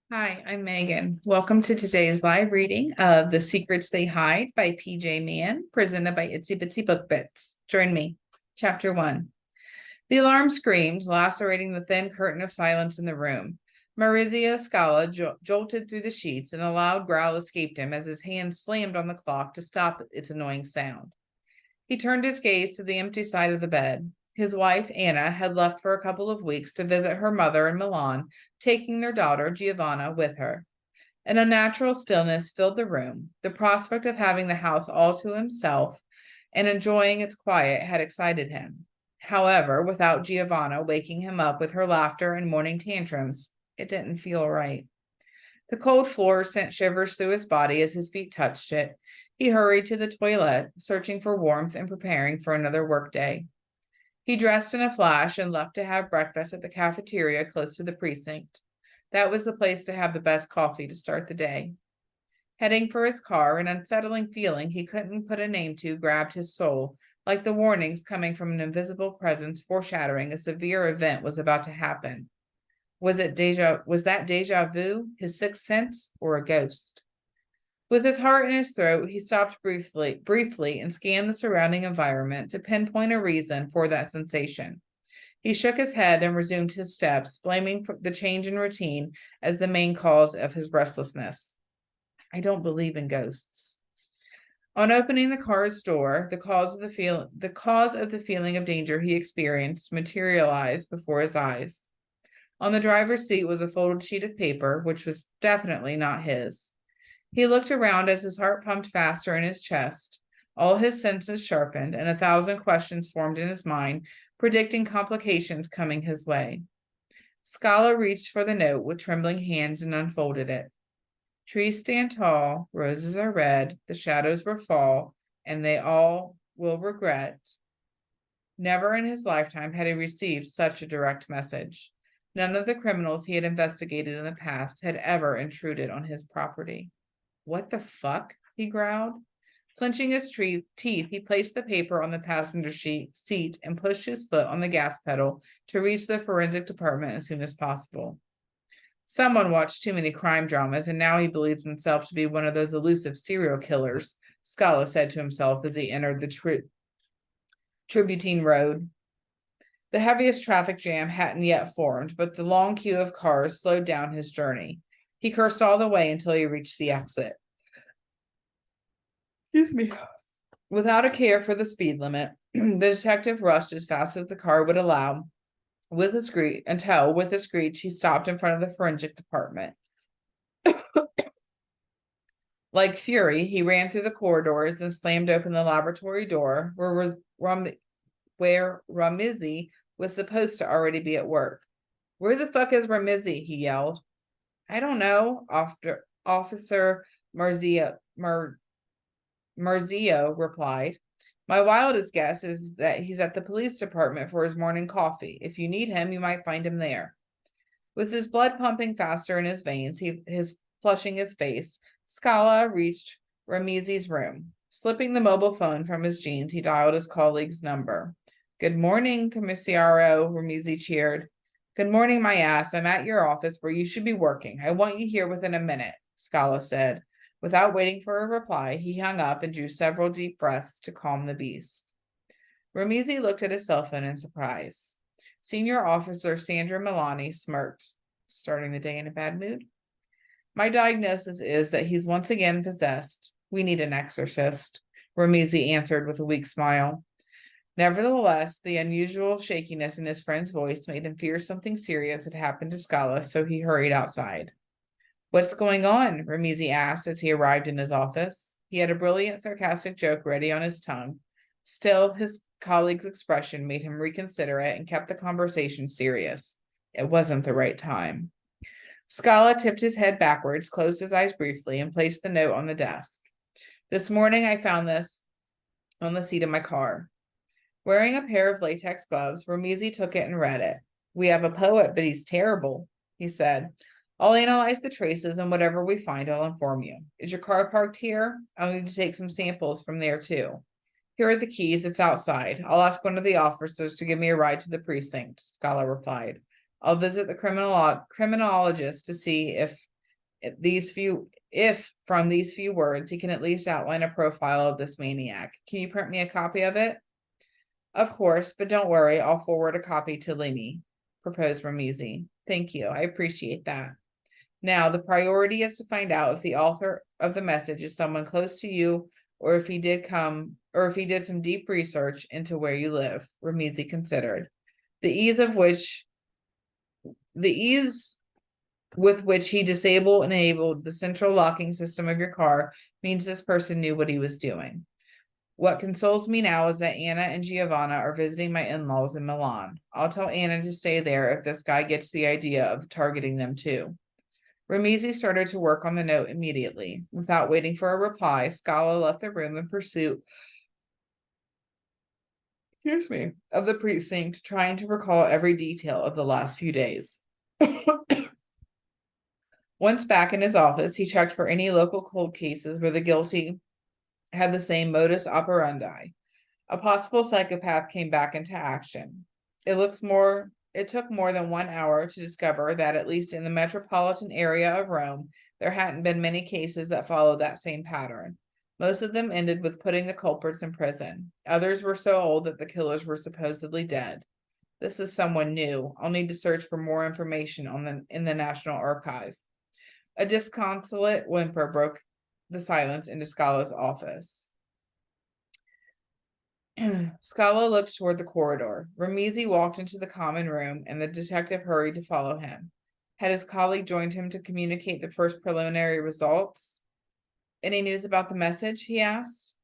Hi, I'm Megan. Welcome to today's live reading of The Secrets They Hide by P.J. Mann, presented by Itsy Bitsy Book Bits. Join me. Chapter 1. The alarm screamed, lacerating the thin curtain of silence in the room. Maurizio Scala jolted through the sheets, and a loud growl escaped him as his hand slammed on the clock to stop its annoying sound. He turned his gaze to the empty side of the bed. His wife, Anna, had left for a couple of weeks to visit her mother in Milan, taking their daughter, Giovanna, with her. An unnatural stillness filled the room. The prospect of having the house all to himself and enjoying its quiet had excited him. However, without Giovanna waking him up with her laughter and morning tantrums, it didn't feel right. The cold floor sent shivers through his body as his feet touched it. He hurried to the toilet, searching for warmth and preparing for another workday. He dressed in a flash and left to have breakfast at the cafeteria close to the precinct. That was the place to have the best coffee to start the day. Heading for his car, an unsettling feeling he couldn't put a name to grabbed his soul, like the warnings coming from an invisible presence foreshadowing a severe event was about to happen. Was that deja vu, his sixth sense, or a ghost? With his heart in his throat, he stopped briefly and scanned the surrounding environment to pinpoint a reason for that sensation. He shook his head and resumed his steps, blaming the change in routine as the main cause of his restlessness. I don't believe in ghosts. On opening the car's door, the cause of the feeling of danger he experienced materialized before his eyes. On the driver's seat was a folded sheet of paper, which was definitely not his. He looked around as his heart pumped faster in his chest. All his senses sharpened, and 1,000 questions formed in his mind, predicting complications coming his way. Scala reached for the note with trembling hands and unfolded it. Trees stand tall, roses are red, the shadows will fall, and they all will regret. Never in his lifetime had he received such a direct message. None of the criminals he had investigated in the past had ever intruded on his property. What the fuck? He growled. Clenching his teeth, he placed the paper on the passenger seat and pushed his foot on the gas pedal to reach the forensic department as soon as possible. Someone watched too many crime dramas, and now he believed himself to be one of those elusive serial killers, Scala said to himself as he entered the Tributine Road. The heaviest traffic jam hadn't yet formed, but the long queue of cars slowed down his journey. He cursed all the way until he reached the exit. Excuse me. Without a care for the speed limit, the detective rushed as fast as the car would allow. With a screech, he stopped in front of the forensic department. Like fury, he ran through the corridors and slammed open the laboratory door where Ramizi was supposed to already be at work. Where the fuck is Ramizi? He yelled. I don't know, Officer Marzio replied. My wildest guess is that he's at the police department for his morning coffee. If you need him, you might find him there. With his blood pumping faster in his veins, flushing his face, Scala reached Ramizi's room. Slipping the mobile phone from his jeans, he dialed his colleague's number. Good morning, Commissario, Ramizi cheered. Good morning, my ass. I'm at your office where you should be working. I want you here within a minute, Scala said. Without waiting for a reply, he hung up and drew several deep breaths to calm the beast. Ramizi looked at his cell phone in surprise. Senior Officer Sandra Milani smirked, starting the day in a bad mood. My diagnosis is that he's once again possessed. We need an exorcist, Ramizi answered with a weak smile. Nevertheless, the unusual shakiness in his friend's voice made him fear something serious had happened to Scala, so he hurried outside. What's going on? Ramizi asked as he arrived in his office. He had a brilliant, sarcastic joke ready on his tongue. Still, his colleague's expression made him reconsider it and kept the conversation serious. It wasn't the right time. Scala tipped his head backwards, closed his eyes briefly, and placed the note on the desk. This morning I found this on the seat of my car. Wearing a pair of latex gloves, Ramizi took it and read it. We have a poet, but he's terrible, he said. I'll analyze the traces, and whatever we find, I'll inform you. Is your car parked here? I'll need to take some samples from there, too. Here are the keys. It's outside. I'll ask one of the officers to give me a ride to the precinct, Scala replied. I'll visit the criminologist to see if If from these few words he can at least outline a profile of this maniac. Can you print me a copy of it? Of course, but don't worry, I'll forward a copy to Limi, proposed Ramizi. Thank you, I appreciate that. Now, the priority is to find out if the author of the message is someone close to you, or if he did some deep research into where you live, Ramizi considered. The ease with which he disabled and enabled the central locking system of your car means this person knew what he was doing. What consoles me now is that Anna and Giovanna are visiting my in-laws in Milan. I'll tell Anna to stay there if this guy gets the idea of targeting them too. Ramizi started to work on the note immediately. Without waiting for a reply, Scala left the room in pursuit of the precinct, trying to recall every detail of the last few days. Once back in his office, he checked for any local cold cases where the guilty had the same modus operandi. A possible psychopath came back into action. It took more than 1 hour to discover that, at least in the metropolitan area of Rome, there hadn't been many cases that followed that same pattern. Most of them ended with putting the culprits in prison. Others were so old that the killers were supposedly dead. This is someone new. I'll need to search for more information in the National Archive. A disconsolate whimper broke the silence into Scala's office. Scala looked toward the corridor. Ramizi walked into the common room, and the detective hurried to follow him. Had his colleague joined him to communicate the first preliminary results? Any news about the message? He asked.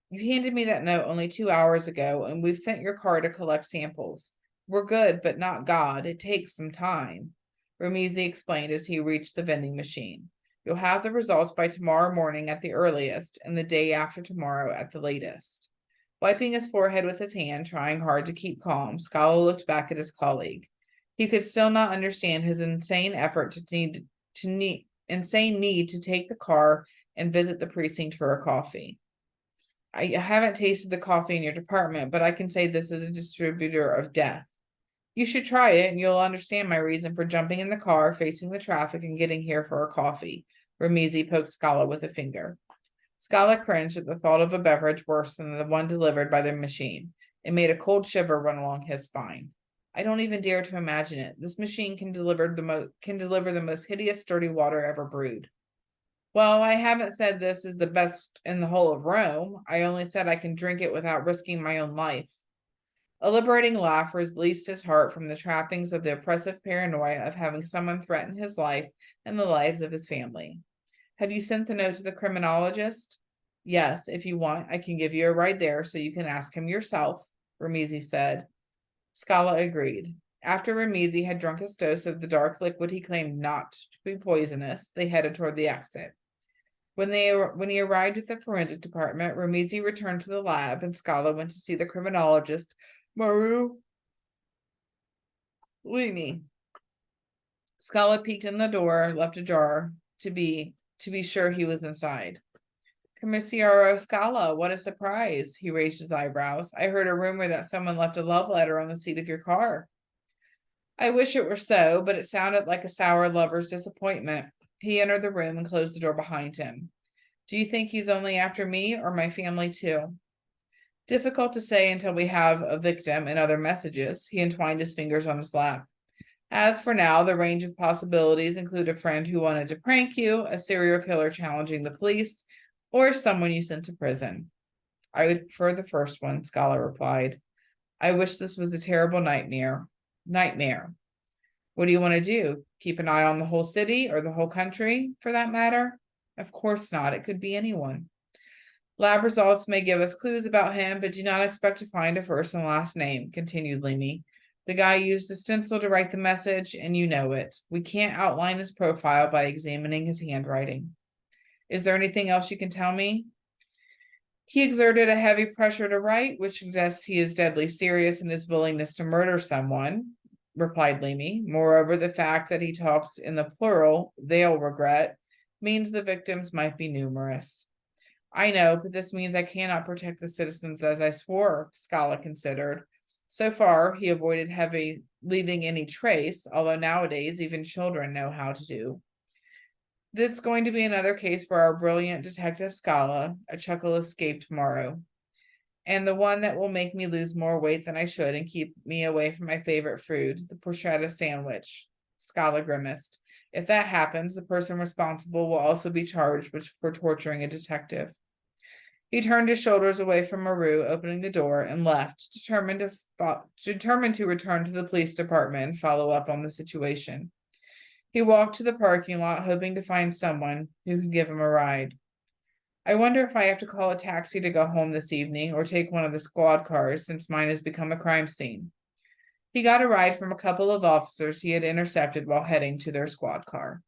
You handed me that note only 2 hours ago, and we've sent your car to collect samples. We're good, but not God. It takes some time, Ramizi explained as he reached the vending machine. You'll have the results by tomorrow morning at the earliest, and the day after tomorrow at the latest. Wiping his forehead with his hand, trying hard to keep calm, Scala looked back at his colleague. He could still not understand his insane need to take the car and visit the precinct for a coffee. I haven't tasted the coffee in your department, but I can say this is a distributor of death. You should try it, and you'll understand my reason for jumping in the car, facing the traffic, and getting here for a coffee. Ramizi poked Scala with a finger. Scala cringed at the thought of a beverage worse than the one delivered by the machine. It made a cold shiver run along his spine. I don't even dare to imagine it. This machine can deliver the most hideous dirty water ever brewed. Well, I haven't said this is the best in the whole of Rome. I only said I can drink it without risking my own life. A liberating laugh released his heart from the trappings of the oppressive paranoia of having someone threaten his life and the lives of his family. Have you sent the note to the criminologist? Yes, if you want, I can give you a ride there so you can ask him yourself, Ramizi said. Scala agreed. After Ramizi had drunk his dose of the dark liquid he claimed not to be poisonous, they headed toward the exit. When he arrived at the forensic department, Ramizi returned to the lab, and Scala went to see the criminologist, Maru Limi. Scala peeked in the door, left ajar, to be sure he was inside. Commissario Scala, what a surprise. He raised his eyebrows. I heard a rumor that someone left a love letter on the seat of your car. I wish it were so, but it sounded like a sour lover's disappointment. He entered the room and closed the door behind him. Do you think he's only after me or my family too? Difficult to say until we have a victim and other messages. He entwined his fingers on his lap. As for now, the range of possibilities include a friend who wanted to prank you, a serial killer challenging the police, or someone you sent to prison. I would prefer the first one, Scala replied. I wish this was a terrible nightmare. What do you want to do? Keep an eye on the whole city or the whole country, for that matter? Of course not. It could be anyone. Lab results may give us clues about him, but do not expect to find a first and last name, continued Limi. The guy used a stencil to write the message, and you know it. We can't outline his profile by examining his handwriting. Is there anything else you can tell me? He exerted a heavy pressure to write, which suggests he is deadly serious in his willingness to murder someone, replied Limi. Moreover, the fact that he talks in the plural, they'll regret, means the victims might be numerous. I know, but this means I cannot protect the citizens as I swore, Scala considered. So far, he avoided leaving any trace, although nowadays even children know how to do. This is going to be another case for our brilliant Detective Scala, a chuckle escaped Morrow. And the one that will make me lose more weight than I should and keep me away from my favorite food, the porchetta sandwich. Scala grimaced. If that happens, the person responsible will also be charged for torturing a detective. He turned his shoulders away from Maru, opening the door, and left, determined to return to the police department and follow up on the situation. He walked to the parking lot, hoping to find someone who could give him a ride. I wonder if I have to call a taxi to go home this evening or take one of the squad cars, since mine has become a crime scene. He got a ride from a couple of officers he had intercepted while heading to their squad car.